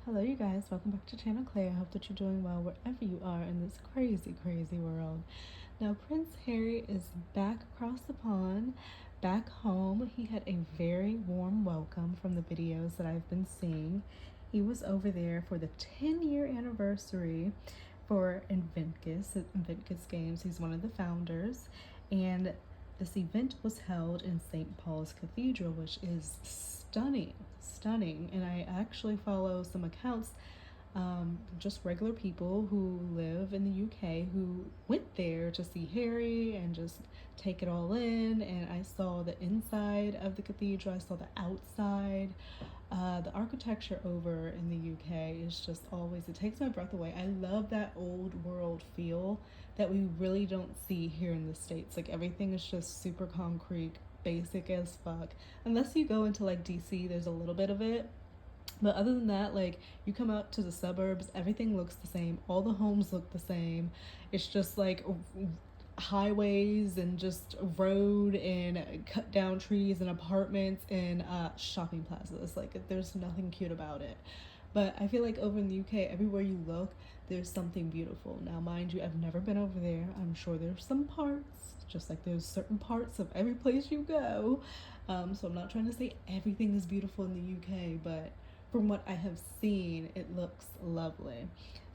Hello, you guys. Welcome back to Channel Clay. I hope that you're doing well wherever you are in this crazy, crazy world. Now, Prince Harry is back across the pond, back home. He had a very warm welcome from the videos that I've been seeing. He was over there for the 10-year anniversary for Invictus Games. He's one of the founders, and this event was held in St. Paul's Cathedral, which is stunning. And I actually follow some accounts, just regular people who live in the UK who went there to see Harry and just take it all in. And I saw the inside of the cathedral, I saw the outside. The architecture over in the UK is just always, it takes my breath away. I love that old world feel that we really don't see here in the States. Like everything is just super concrete, basic as fuck. Unless you go into like DC, there's a little bit of it. But other than that, like you come out to the suburbs, everything looks the same. All the homes look the same. It's just like highways and just road and cut down trees and apartments and shopping plazas. Like there's nothing cute about it. But I feel like over in the UK, everywhere you look, there's something beautiful. Now, mind you, I've never been over there. I'm sure there's some parts, just like there's certain parts of every place you go. So I'm not trying to say everything is beautiful in the UK, but from what I have seen, it looks lovely.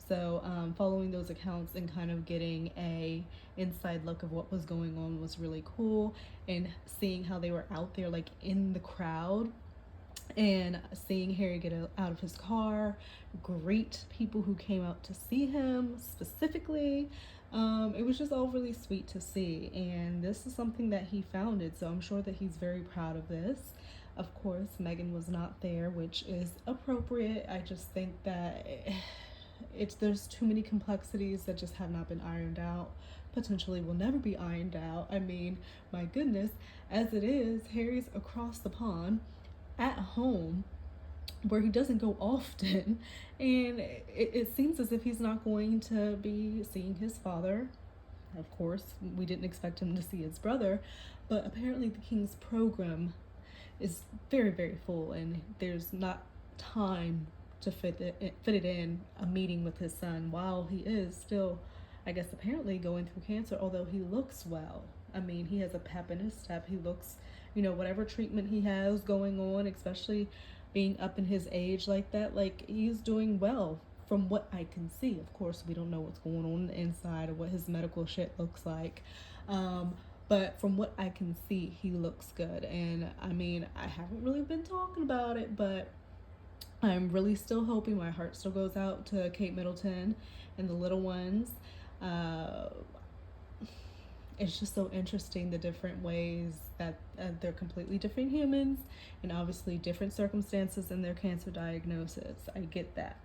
So following those accounts and kind of getting a inside look of what was going on was really cool, and seeing how they were out there like in the crowd and seeing Harry get out of his car, greet people who came out to see him specifically. It was just all really sweet to see, and this is something that he founded, so I'm sure that he's very proud of this. Of course, Meghan was not there, which is appropriate. I just think that there's too many complexities that just have not been ironed out, potentially will never be ironed out. I mean, my goodness, as it is, Harry's across the pond at home where he doesn't go often, and it seems as if he's not going to be seeing his father. Of course, we didn't expect him to see his brother, but apparently the king's program is very full, and there's not time to fit it in a meeting with his son while he is still, I guess, apparently going through cancer, although he looks well. I mean, he has a pep in his step. He looks, whatever treatment he has going on, especially being up in his age like that, like he's doing well from what I can see. Of course, we don't know what's going on the inside or what his medical shit looks like. But from what I can see, he looks good. And I mean, I haven't really been talking about it, but I'm really still hoping, my heart still goes out to Kate Middleton and the little ones. It's just so interesting the different ways that they're completely different humans, and obviously different circumstances in their cancer diagnosis. I get that.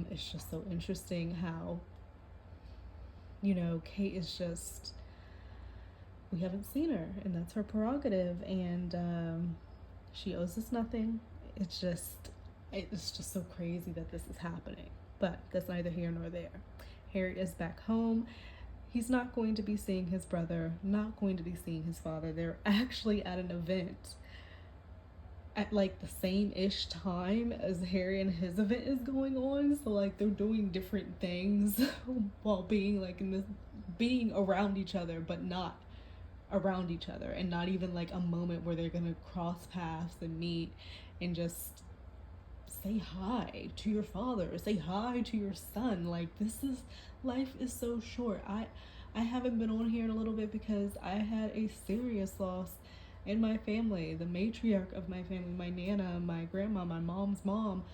It's just so interesting how, Kate is just, we haven't seen her, and that's her prerogative, and she owes us nothing. It's just so crazy that this is happening, but that's neither here nor there. Harry is back home. He's not going to be seeing his brother, not going to be seeing his father. They're actually at an event at like the same-ish time as Harry and his event is going on. So like they're doing different things while being like being around each other, but not around each other, and not even like a moment where they're gonna cross paths and meet and just say hi to your father, say hi to your son. Like life is so short. I haven't been on here in a little bit because I had a serious loss in my family. The matriarch of my family, my nana, my grandma, my mom's mom,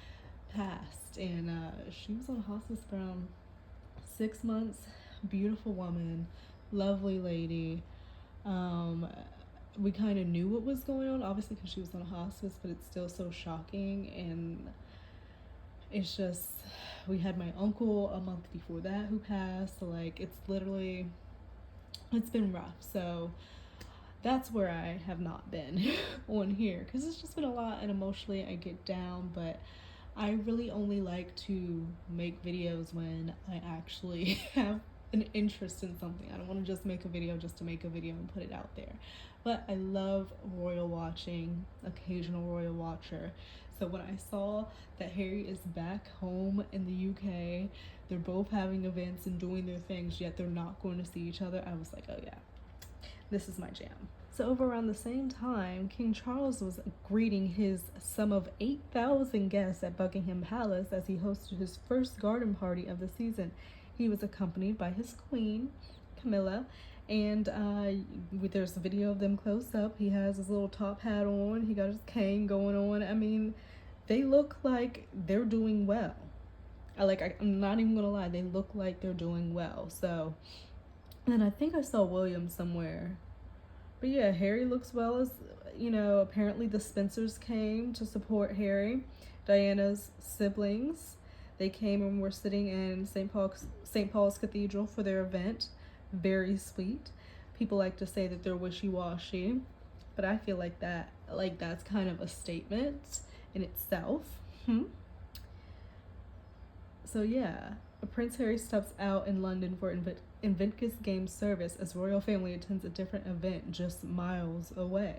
passed, and she was on hospice for around 6 months. Beautiful woman, lovely lady. We kind of knew what was going on, obviously, because she was on hospice, but it's still so shocking. And it's just, we had my uncle a month before that who passed. So like it's been rough. So that's where I have not been on here, because it's just been a lot, and emotionally I get down. But I really only like to make videos when I actually have an interest in something. I don't want to just make a video just to make a video and put it out there. But I love royal watching, occasional royal watcher. So when I saw that Harry is back home in the UK, they're both having events and doing their things, yet they're not going to see each other, I was like, oh yeah, this is my jam. So over around the same time, King Charles was greeting his sum of 8,000 guests at Buckingham Palace as he hosted his first garden party of the season. He was accompanied by his queen, Camilla, and there's a video of them close up. He has his little top hat on. He got his cane going on. I mean, they look like they're doing well. I'm not even gonna lie, they look like they're doing well. So, and then I think I saw William somewhere. But yeah, Harry looks well. As apparently the Spencers came to support Harry, Diana's siblings. They came and were sitting in St. Paul's Cathedral for their event. Very sweet. People like to say that they're wishy-washy, but I feel like that's kind of a statement in itself. So yeah, Prince Harry steps out in London for Invictus Games service as royal family attends a different event just miles away.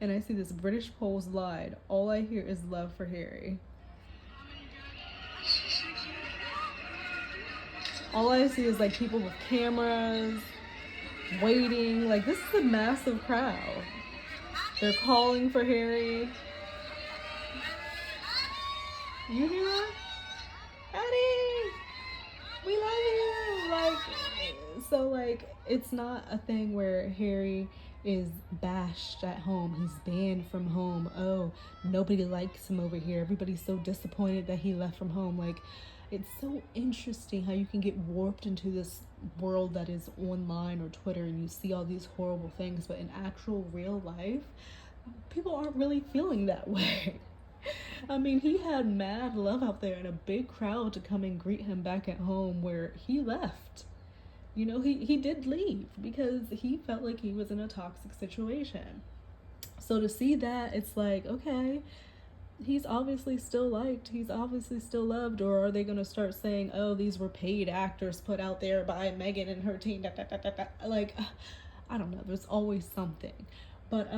And I see this British Poles lied. All I hear is love for Harry. All I see is like people with cameras waiting. Like, this is a massive crowd. They're calling for Harry. You hear that? Eddie, we love you. Like, it's not a thing where Harry is bashed at home. He's banned from home. Oh, nobody likes him over here. Everybody's so disappointed that he left from home. Like, it's so interesting how you can get warped into this world that is online or Twitter and you see all these horrible things, but in actual real life, people aren't really feeling that way. I mean, he had mad love out there and a big crowd to come and greet him back at home where he left. He did leave because he felt like he was in a toxic situation. So to see that, it's like, okay, he's obviously still liked, he's obviously still loved. Or are they going to start saying, oh, these were paid actors put out there by Meghan and her team, like, I don't know, there's always something. But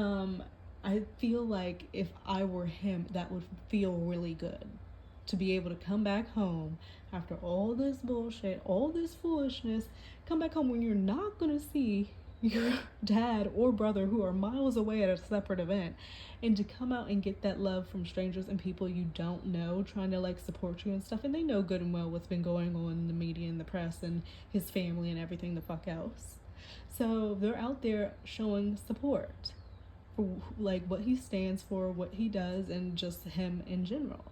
I feel like if I were him, that would feel really good to be able to come back home after all this bullshit, all this foolishness, come back home when you're not going to see your dad or brother who are miles away at a separate event, and to come out and get that love from strangers and people you don't know trying to like support you and stuff, and they know good and well what's been going on in the media and the press and his family and everything the fuck else. So they're out there showing support for like what he stands for, what he does, and just him in general.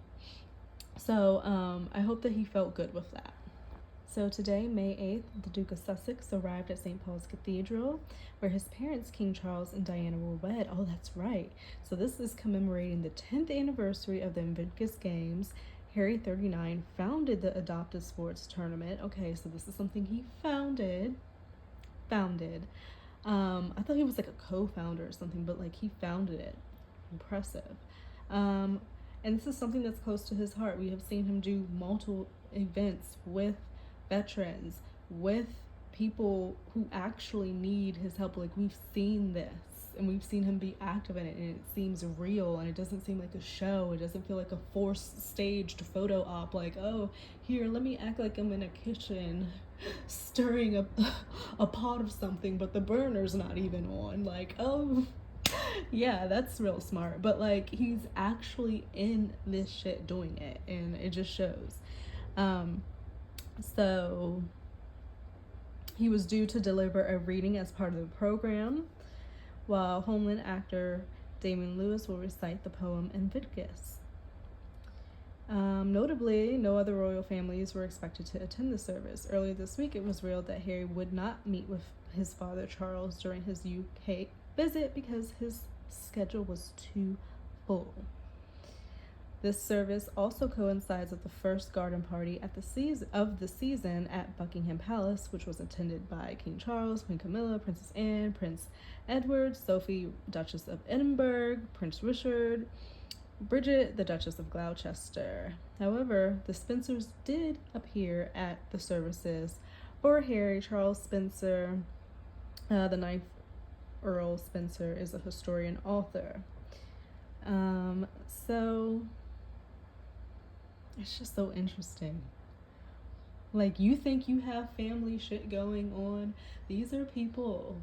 So I hope that he felt good with that. So today, May 8th, the Duke of Sussex arrived at St. Paul's Cathedral, where his parents, King Charles and Diana, were wed. Oh, that's right. So this is commemorating the 10th anniversary of the Invictus Games. Harry 39 founded the adoptive sports tournament. Okay, so this is something he founded. I thought he was like a co-founder or something, but like he founded it. Impressive. And this is something that's close to his heart. We have seen him do multiple events with veterans, with people who actually need his help. Like, we've seen this and we've seen him be active in it, and it seems real and it doesn't seem like a show. It doesn't feel like a forced staged photo op, like, oh, here, let me act like I'm in a kitchen stirring a pot of something, but the burner's not even on. Like, oh yeah, that's real smart. But like, he's actually in this shit doing it, and it just shows. So he was due to deliver a reading as part of the program, while Homeland actor Damian Lewis will recite the poem Invictus. Notably, no other royal families were expected to attend the service. Earlier this week, it was revealed that Harry would not meet with his father Charles during his UK visit because his schedule was too full. This service also coincides with the first garden party at the season at Buckingham Palace, which was attended by King Charles, Queen Camilla, Princess Anne, Prince Edward, Sophie, Duchess of Edinburgh, Prince Richard, Bridget, the Duchess of Gloucester. However, the Spencers did appear at the services for Harry. Charles Spencer, the 9th Earl Spencer, is a historian author. So it's just so interesting. Like, you think you have family shit going on. These are people.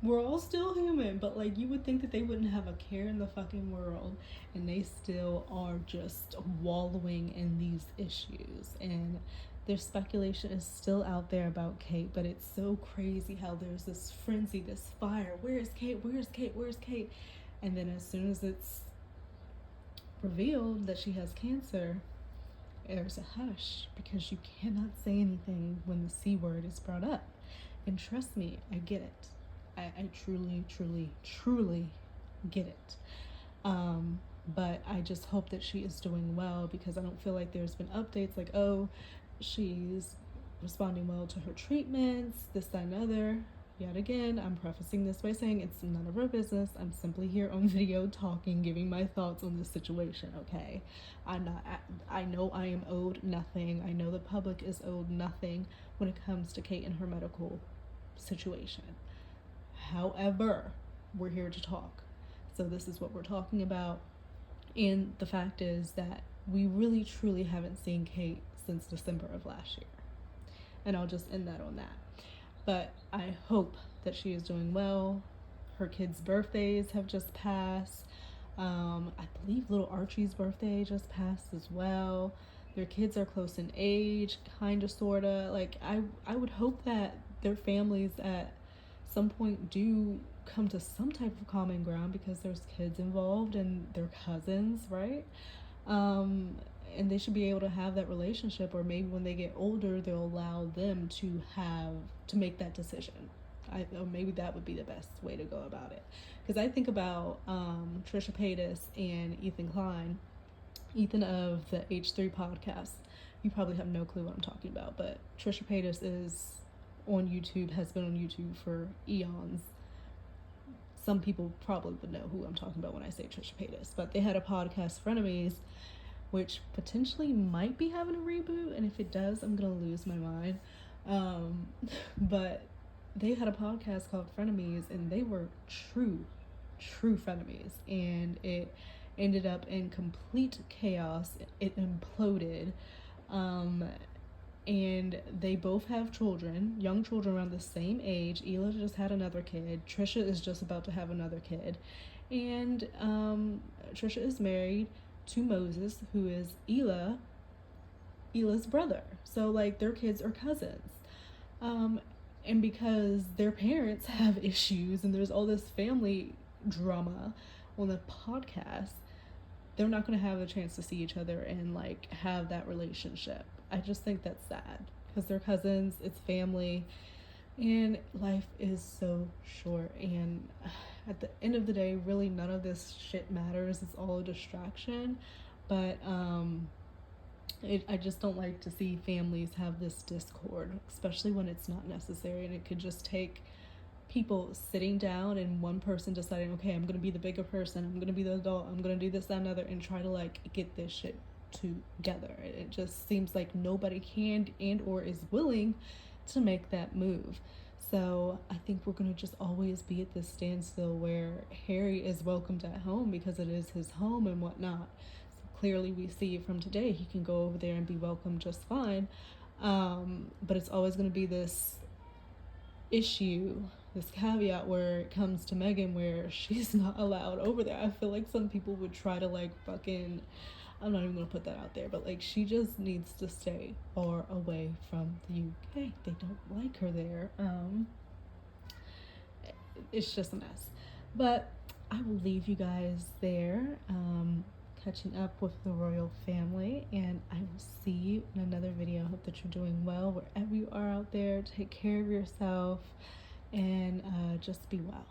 We're all still human, but like, you would think that they wouldn't have a care in the fucking world, and they still are just wallowing in these issues. And there's speculation is still out there about Kate, but it's so crazy how there's this frenzy, this fire. Where's Kate? Where's Kate? Where's Kate? And then as soon as it's revealed that she has cancer, there's a hush because you cannot say anything when the C word is brought up. And trust me, I get it. I truly, truly, truly get it. But I just hope that she is doing well, because I don't feel like there's been updates like, oh, she's responding well to her treatments, this, that, and other. Yet again, I'm prefacing this by saying it's none of our business. I'm simply here on video talking, giving my thoughts on this situation, okay? I know I am owed nothing. I know the public is owed nothing when it comes to Kate and her medical situation. However, we're here to talk. So this is what we're talking about. And the fact is that we really truly haven't seen Kate since December of last year. And I'll just end that on that. But I hope that she is doing well. Her kids' birthdays have just passed. I believe little Archie's birthday just passed as well. Their kids are close in age, kind of, sort of. Like, I would hope that their families at some point do come to some type of common ground, because there's kids involved and they're cousins, right? And they should be able to have that relationship, or maybe when they get older, they'll allow them to make that decision. Or maybe that would be the best way to go about it. Because I think about Trisha Paytas and Ethan Klein. Ethan of the H3 podcast. You probably have no clue what I'm talking about, but Trisha Paytas is on YouTube, has been on YouTube for eons. Some people probably would know who I'm talking about when I say Trisha Paytas, but they had a podcast, Frenemies, which potentially might be having a reboot, and if it does, I'm gonna lose my mind. But they had a podcast called Frenemies, and they were true frenemies, and it ended up in complete chaos. It imploded. And they both have children, young children around the same age. Hila just had another kid. Trisha is just about to have another kid. And Trisha is married to Moses, who is Hila's brother. So, like, their kids are cousins. And because their parents have issues and there's all this family drama on the podcast, they're not going to have a chance to see each other and, like, have that relationship. I just think that's sad, because they're cousins, it's family, and life is so short. And at the end of the day, really none of this shit matters. It's all a distraction. But I just don't like to see families have this discord, especially when it's not necessary. And it could just take people sitting down and one person deciding, okay, I'm gonna be the bigger person, I'm gonna be the adult, I'm gonna do this, that, and other, and try to, like, get this shit together. It just seems like nobody can and or is willing to make that move. So I think we're gonna just always be at this standstill where Harry is welcomed at home because it is his home and whatnot. So clearly we see from today he can go over there and be welcomed just fine. But it's always gonna be this issue, this caveat where it comes to Meghan, where she's not allowed over there. I feel like some people would try to, like, fucking, I'm not even gonna put that out there, but, like, she just needs to stay far away from the UK. They don't like her there. It's just a mess. But I will leave you guys there, catching up with the royal family, and I will see you in another video. I hope that you're doing well wherever you are out there. Take care of yourself, and just be well.